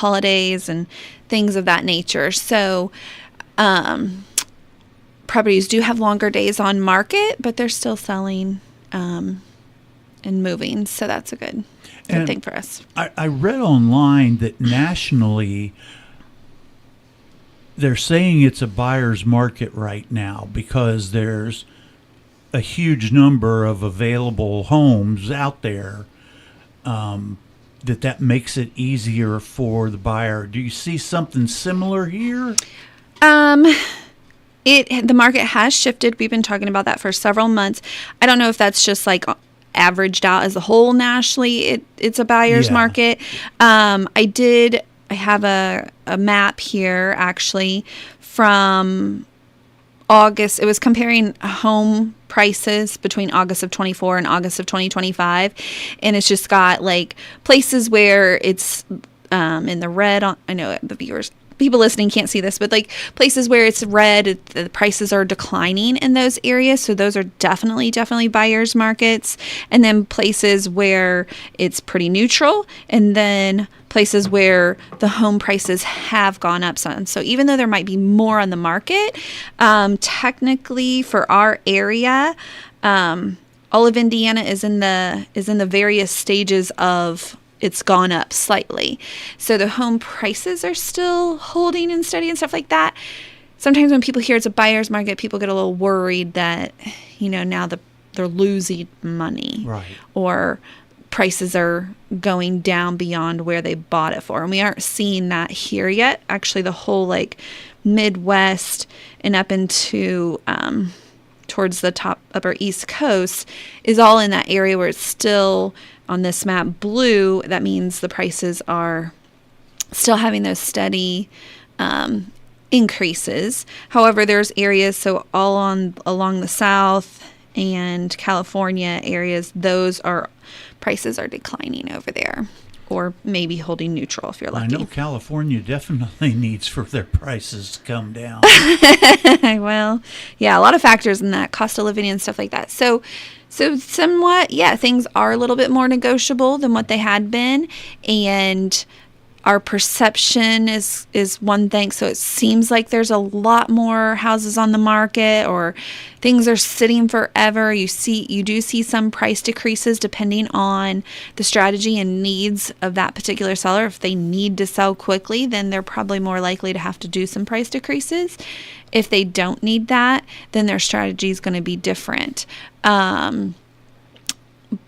holidays and things of that nature. So properties do have longer days on market, but they're still selling and moving. So that's a good thing for us. I read online that nationally they're saying it's a buyer's market right now because there's a huge number of available homes out there, that makes it easier for the buyer. Do you see something similar here? The market has shifted. We've been talking about that for several months. I don't know if that's just like averaged out as a whole nationally. It's a buyer's market. I have a map here actually from August. It was comparing home prices between August of 24 and August of 2025. And it's just got like places where it's in the red. I know people listening can't see this, but like places where it's red, the prices are declining in those areas. So those are definitely buyers markets. And then places where it's pretty neutral, and then places where the home prices have gone up some. So even though there might be more on the market, technically for our area, all of Indiana is in the various stages of it's gone up slightly. So the home prices are still holding and steady and stuff like that. Sometimes when people hear it's a buyer's market, people get a little worried that, now they're losing money. Right. Or prices are going down beyond where they bought it for. And we aren't seeing that here yet. Actually, the whole like Midwest and up into towards the upper East Coast is all in that area where it's still on this map blue. That means the prices are still having those steady increases. However, there's areas, so all along the South and California areas, prices are declining over there, or maybe holding neutral if you're lucky. I know California definitely needs for their prices to come down. Well, yeah, a lot of factors in that, cost of living and stuff like that. So somewhat, yeah, things are a little bit more negotiable than what they had been, and our perception is one thing. So it seems like there's a lot more houses on the market, or things are sitting forever. You do see some price decreases depending on the strategy and needs of that particular seller. If they need to sell quickly, then they're probably more likely to have to do some price decreases. If they don't need that, then their strategy is going to be different.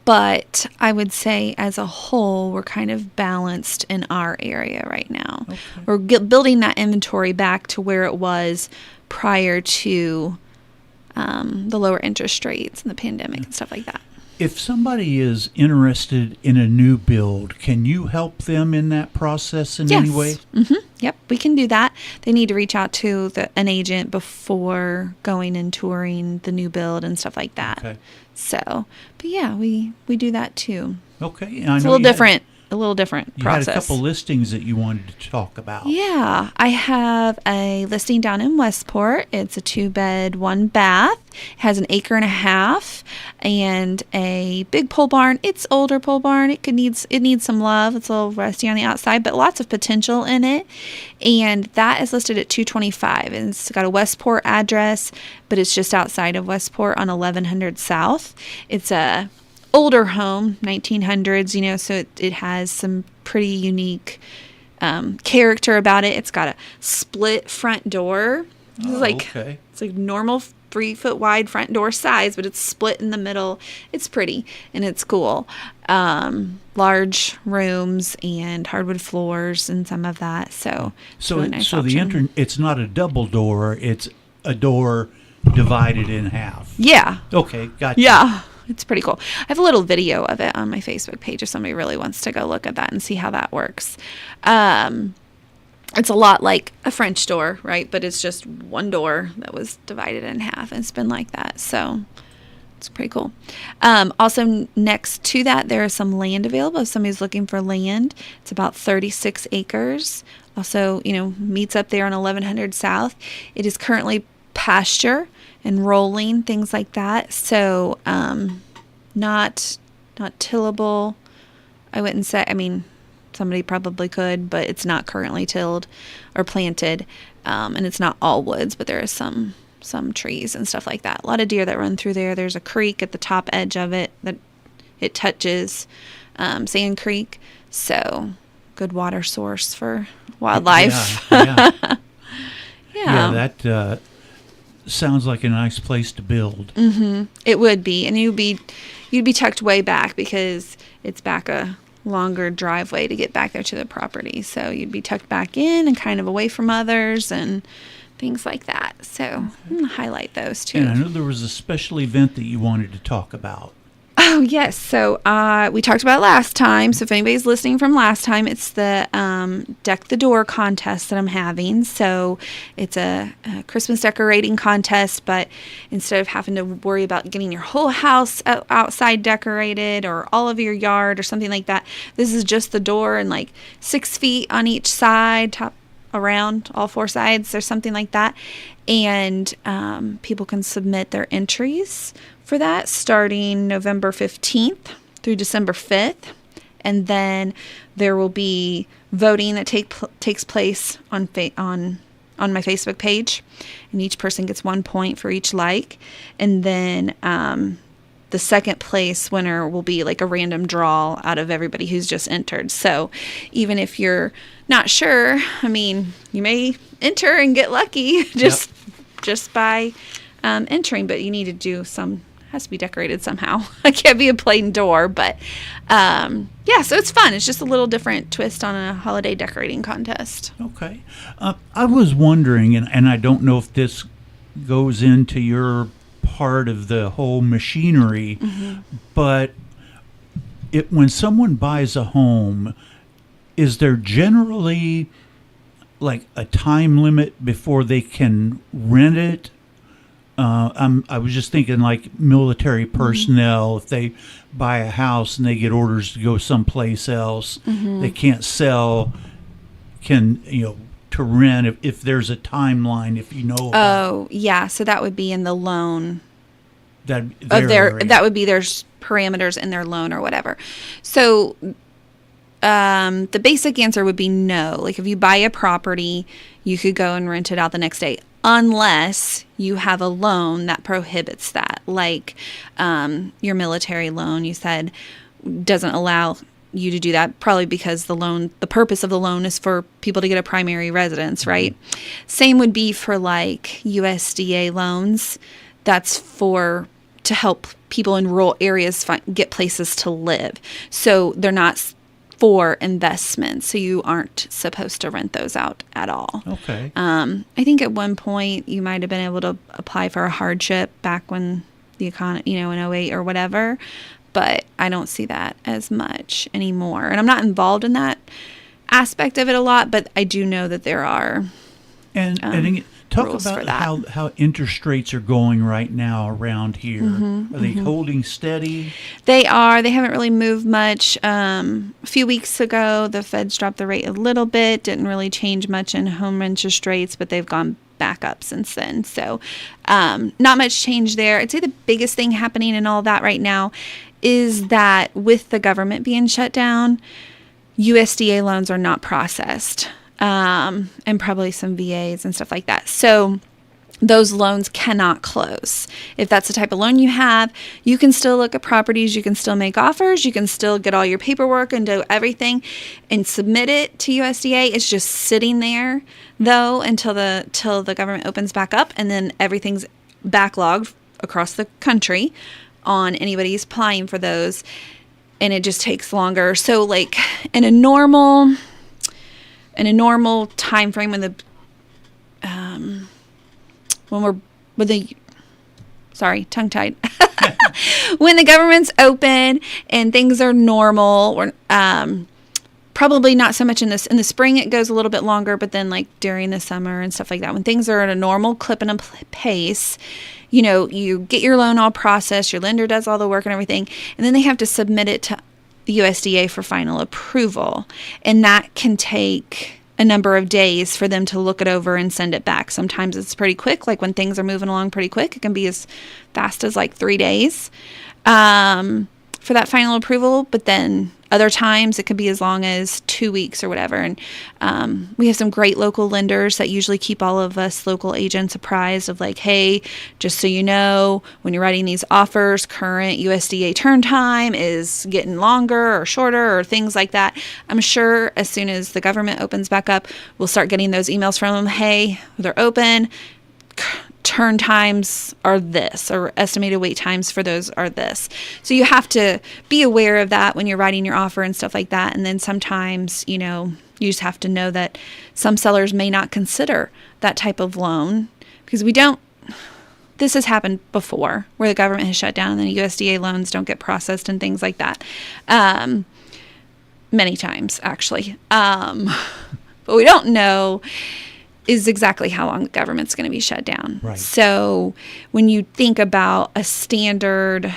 But I would say as a whole, we're kind of balanced in our area right now. Okay. We're building that inventory back to where it was prior to the lower interest rates and the pandemic and stuff like that. If somebody is interested in a new build, can you help them in that process in any way? Mm-hmm. Yep, we can do that. They need to reach out to an agent before going and touring the new build and stuff like that. Okay. So, but yeah, we do that too. Okay. It's a little different process. You had a couple listings that you wanted to talk about. Yeah, I have a listing down in Westport. It's a 2-bed, 1-bath. It has an 1.5 acres and a big pole barn. It's older pole barn. It needs some love. It's a little rusty on the outside, but lots of potential in it. And that is listed at $225. And it's got a Westport address, but it's just outside of Westport on 1100 South. It's a older home, 1900s, so it has some pretty unique character about it. It's got a split front door. It's like normal 3-foot wide front door size, but it's split in the middle. It's pretty and it's cool. Large rooms and hardwood floors and some of that. So really nice option. It's not a double door. It's a door divided in half. Yeah. Okay, gotcha. Yeah. It's pretty cool. I have a little video of it on my Facebook page if somebody really wants to go look at that and see how that works. It's a lot like a French door, right? But it's just one door that was divided in half, and it's been like that. So it's pretty cool. Also, next to that, there is some land available if somebody's looking for land. It's about 36 acres. Also, meets up there on 1100 South. It is currently pasture and rolling, things like that. So not tillable. I wouldn't say, somebody probably could, but it's not currently tilled or planted. And it's not all woods, but there is some trees and stuff like that. A lot of deer that run through there. There's a creek at the top edge of it that it touches, Sand Creek. So good water source for wildlife. Yeah. Yeah. That sounds like a nice place to build. Mm-hmm. It would be, and you'd be tucked way back because it's back a longer driveway to get back there to the property. So you'd be tucked back in and kind of away from others and things like that. So I'm going to highlight those too. And I know there was a special event that you wanted to talk about. Oh, yes. So we talked about it last time. So if anybody's listening from last time, it's the Deck the Door contest that I'm having. So it's a Christmas decorating contest, but instead of having to worry about getting your whole house outside decorated or all of your yard or something like that, this is just the door and like 6 feet on each side, top around all 4 sides or something like that. And people can submit their entries for that starting November 15th through December 5th. And then there will be voting that takes place on my Facebook page. And each person gets 1 point for each like. And then the second place winner will be like a random draw out of everybody who's just entered. So even if you're not sure, I mean, you may enter and get lucky just by entering, but you need to do has to be decorated somehow. It can't be a plain door, but so it's fun. It's just a little different twist on a holiday decorating contest. Okay. I was wondering, and I don't know if this goes into your part of the whole machinery, but when someone buys a home, is there generally like a time limit before they can rent it? I was just thinking like military personnel, if they buy a house and they get orders to go someplace else, they can't sell, to rent if there's a timeline, if you know about Oh, yeah. So that would be in the loan. that Would be their parameters in their loan or whatever. So the basic answer would be no. Like if you buy a property, you could go and rent it out the next day, unless you have a loan that prohibits that. Like your military loan, you said, doesn't allow you to do that, probably because the purpose of the loan is for people to get a primary residence, right? Same would be for like USDA loans. That's to help people in rural areas get places to live. So they're not for investment, so you aren't supposed to rent those out at all. Okay. I think at one point you might have been able to apply for a hardship back when the economy, in 08 or whatever, but I don't see that as much anymore. And I'm not involved in that aspect of it a lot, but I do know that there are talk rules about for that. how interest rates are going right now around here. Are they holding steady? They are. They haven't really moved much. A few weeks ago, the Feds dropped the rate a little bit. Didn't really change much in home interest rates, but they've gone back up since then. So not much change there. I'd say the biggest thing happening in all that right now is that with the government being shut down, USDA loans are not processed. And probably some VAs and stuff like that. So those loans cannot close. If that's the type of loan you have, you can still look at properties, you can still make offers, you can still get all your paperwork and do everything and submit it to USDA. It's just sitting there though until the government opens back up, and then everything's backlogged across the country on anybody who's applying for those, and it just takes longer. So like in a normal time frame when the tongue-tied when the government's open and things are normal, or probably not so much in the spring. It goes a little bit longer, but then like during the summer and stuff like that, when things are at a normal clip and a pace, you get your loan all processed, your lender does all the work and everything, and then they have to submit it to the USDA for final approval. And that can take a number of days for them to look it over and send it back. Sometimes it's pretty quick. Like when things are moving along pretty quick, it can be as fast as like 3 days for that final approval. But then Other times it could be as long as 2 weeks or whatever. And we have some great local lenders that usually keep all of us local agents apprised of like, hey, just so you know, when you're writing these offers, current USDA turn time is getting longer or shorter or things like that. I'm sure as soon as the government opens back up, we'll start getting those emails from them. Hey, they're open. Turn times are this, or estimated wait times for those are this. So you have to be aware of that when you're writing your offer and stuff like that. And then sometimes, you just have to know that some sellers may not consider that type of loan because this has happened before where the government has shut down and then USDA loans don't get processed and things like that. Many times, actually. But we don't know is exactly how long the government's going to be shut down. Right. So when you think about a standard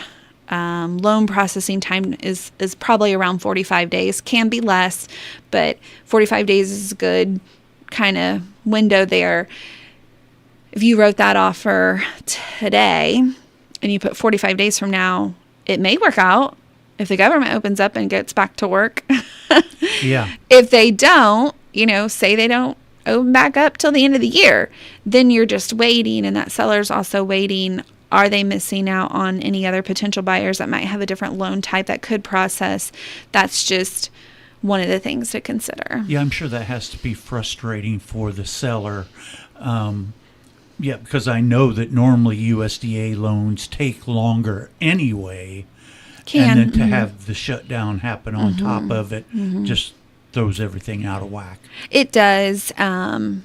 loan processing time is probably around 45 days, can be less, but 45 days is a good kind of window there. If you wrote that offer today and you put 45 days from now, it may work out if the government opens up and gets back to work. Yeah. If they don't, say they don't open back up till the end of the year, then you're just waiting, and that seller's also waiting. Are they missing out on any other potential buyers that might have a different loan type that could process? That's just one of the things to consider. Yeah, I'm sure that has to be frustrating for the seller. Because I know that normally USDA loans take longer anyway. And then to have the shutdown happen on top of it just throws everything out of whack. It does. I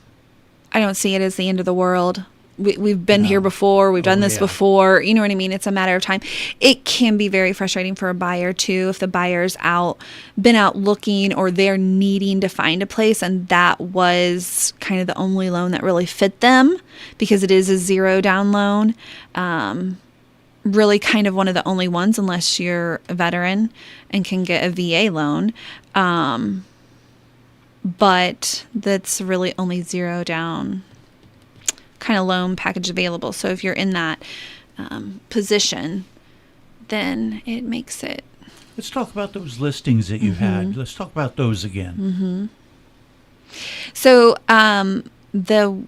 don't see it as the end of the world. We've been here before. We've done this before. You know what I mean? It's a matter of time. It can be very frustrating for a buyer too if the buyer's been out looking or they're needing to find a place and that was kind of the only loan that really fit them because it is a 0 down loan. Really kind of one of the only ones unless you're a veteran and can get a VA loan. But that's really only 0 down kind of loan package available. So if you're in that position, then it makes it. Let's talk about those listings that you had. Let's talk about those again. So the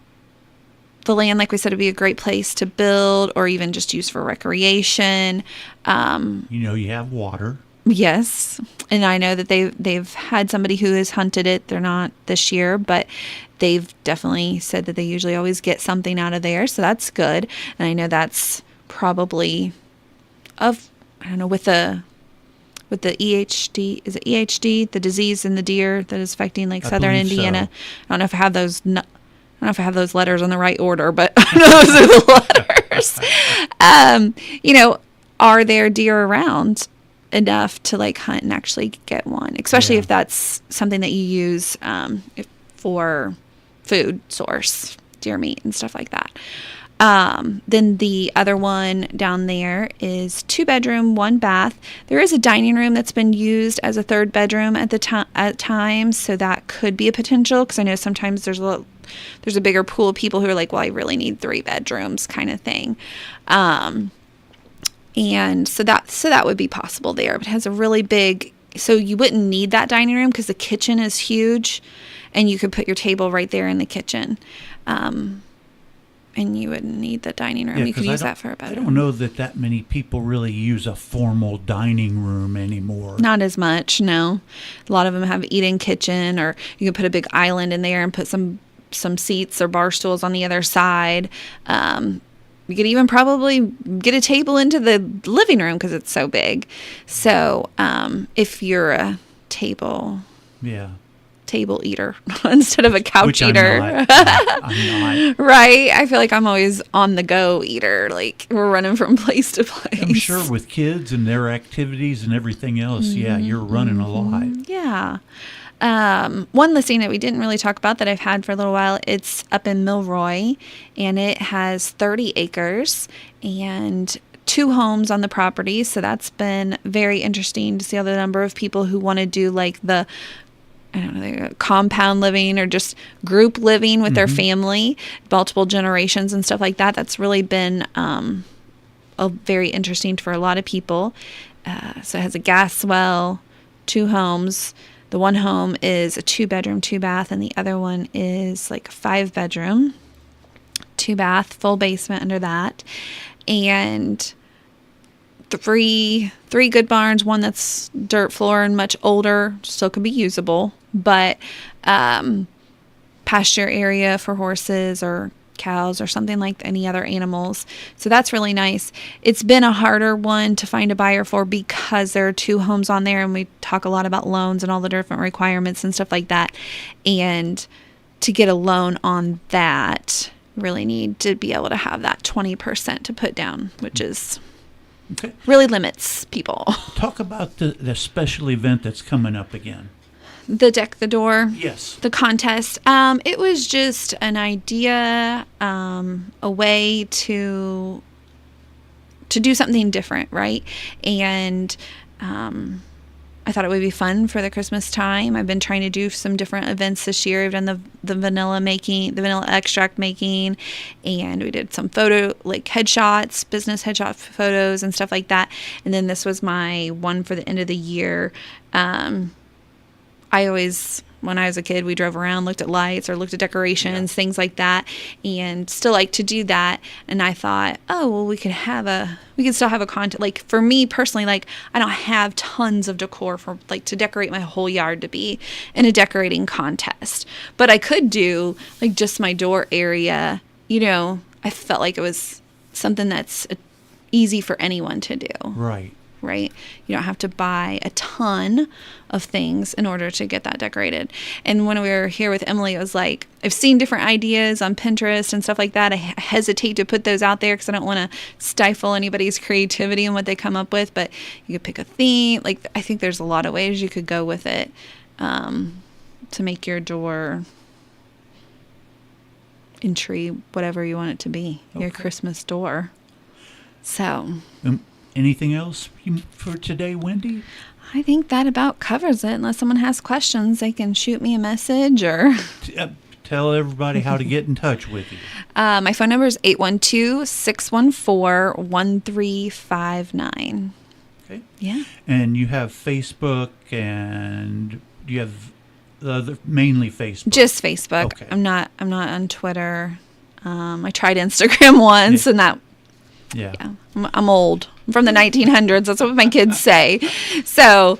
land, like we said, would be a great place to build or even just use for recreation. You have water. Yes. And I know that they've had somebody who has hunted it. They're not this year, but they've definitely said that they usually always get something out of there. So that's good. And I know that's probably with the EHD, is it EHD, the disease in the deer that is affecting like southern Indiana. So. I don't know if I have those letters in the right order, but I know those are the letters. Are there deer around enough to like hunt and actually get one, especially if that's something that you use for food source, deer meat and stuff like that. Then the other one down there is 2-bedroom, 1 bath. There is a dining room that's been used as a 3rd bedroom at times, so that could be a potential because I know sometimes there's a bigger pool of people who are like, well, I really need 3 bedrooms kind of thing. And so that would be possible there, but it has a really big, so you wouldn't need that dining room because the kitchen is huge and you could put your table right there in the kitchen. And you wouldn't need the dining room. You could use that for a bedroom. I don't know that many people really use a formal dining room anymore. Not as much, no. A lot of them have eat-in kitchen, or you could put a big island in there and put some seats or bar stools on the other side. You could even probably get a table into the living room because it's so big. So if you're a table eater instead of a couch eater. I'm not. Right? I feel like I'm always on the go eater. Like we're running from place to place. I'm sure with kids and their activities and everything else, you're running a lot. Yeah. One listing that we didn't really talk about that I've had for a little while, it's up in Milroy, and it has 30 acres and 2 homes on the property. So that's been very interesting to see all the number of people who want to do like the compound living or just group living with their family, multiple generations and stuff like that. That's really been very interesting for a lot of people. So it has a gas well, two homes. The one home is a 2-bedroom, 2-bath, and the other one is like a 5-bedroom, 2-bath, full basement under that. And three good barns, one that's dirt floor and much older, still can be usable, but pasture area for horses or cows or something like any other animals. So that's really nice. It's been a harder one to find a buyer for because there are 2 homes on there, and we talk a lot about loans and all the different requirements and stuff like that. And to get a loan on that, really need to be able to have that 20% to put down, which is really limits people. Talk about the special event that's coming up again. The Deck the Door. Yes. The contest. It was just an idea, a way to do something different, right? And I thought it would be fun for the Christmas time. I've been trying to do some different events this year. I've done the vanilla making, the vanilla extract making, and we did some photo, like headshots, business headshot photos and stuff like that. And then this was my one for the end of the year. When I was a kid, we drove around, looked at lights or looked at decorations, things like that, and still like to do that. And I thought, oh, well, we could still have a contest. Like for me personally, like I don't have tons of decor for like to decorate my whole yard to be in a decorating contest, but I could do like just my door area. You know, I felt like it was something that's easy for anyone to do. Right? You don't have to buy a ton of things in order to get that decorated. And when we were here with Emily, it was like, I've seen different ideas on Pinterest and stuff like that. I hesitate to put those out there because I don't want to stifle anybody's creativity and what they come up with, but you could pick a theme. Like, I think there's a lot of ways you could go with it to make your door entry, whatever you want it to be, your Christmas door. So... anything else for today, Wendy? I think that about covers it. Unless someone has questions, they can shoot me a message or... Tell everybody how to get in touch with you. My phone number is 812-614-1359. Okay. Yeah. And you have Facebook, and you have mainly Facebook? Just Facebook. Okay. I'm not on Twitter. I tried Instagram once, and that... Yeah. I'm old. I'm from the 1900s. That's what my kids say. So,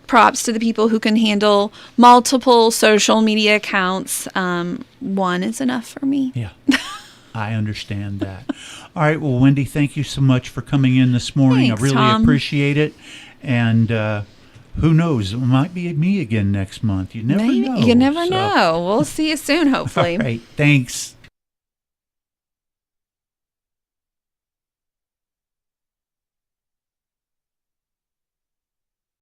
props to the people who can handle multiple social media accounts. One is enough for me. Yeah. I understand that. All right. Well, Wendy, thank you so much for coming in this morning. Thanks, I really appreciate it. And who knows? It might be me again next month. You never know. You never know. We'll see you soon, hopefully. All right. Thanks.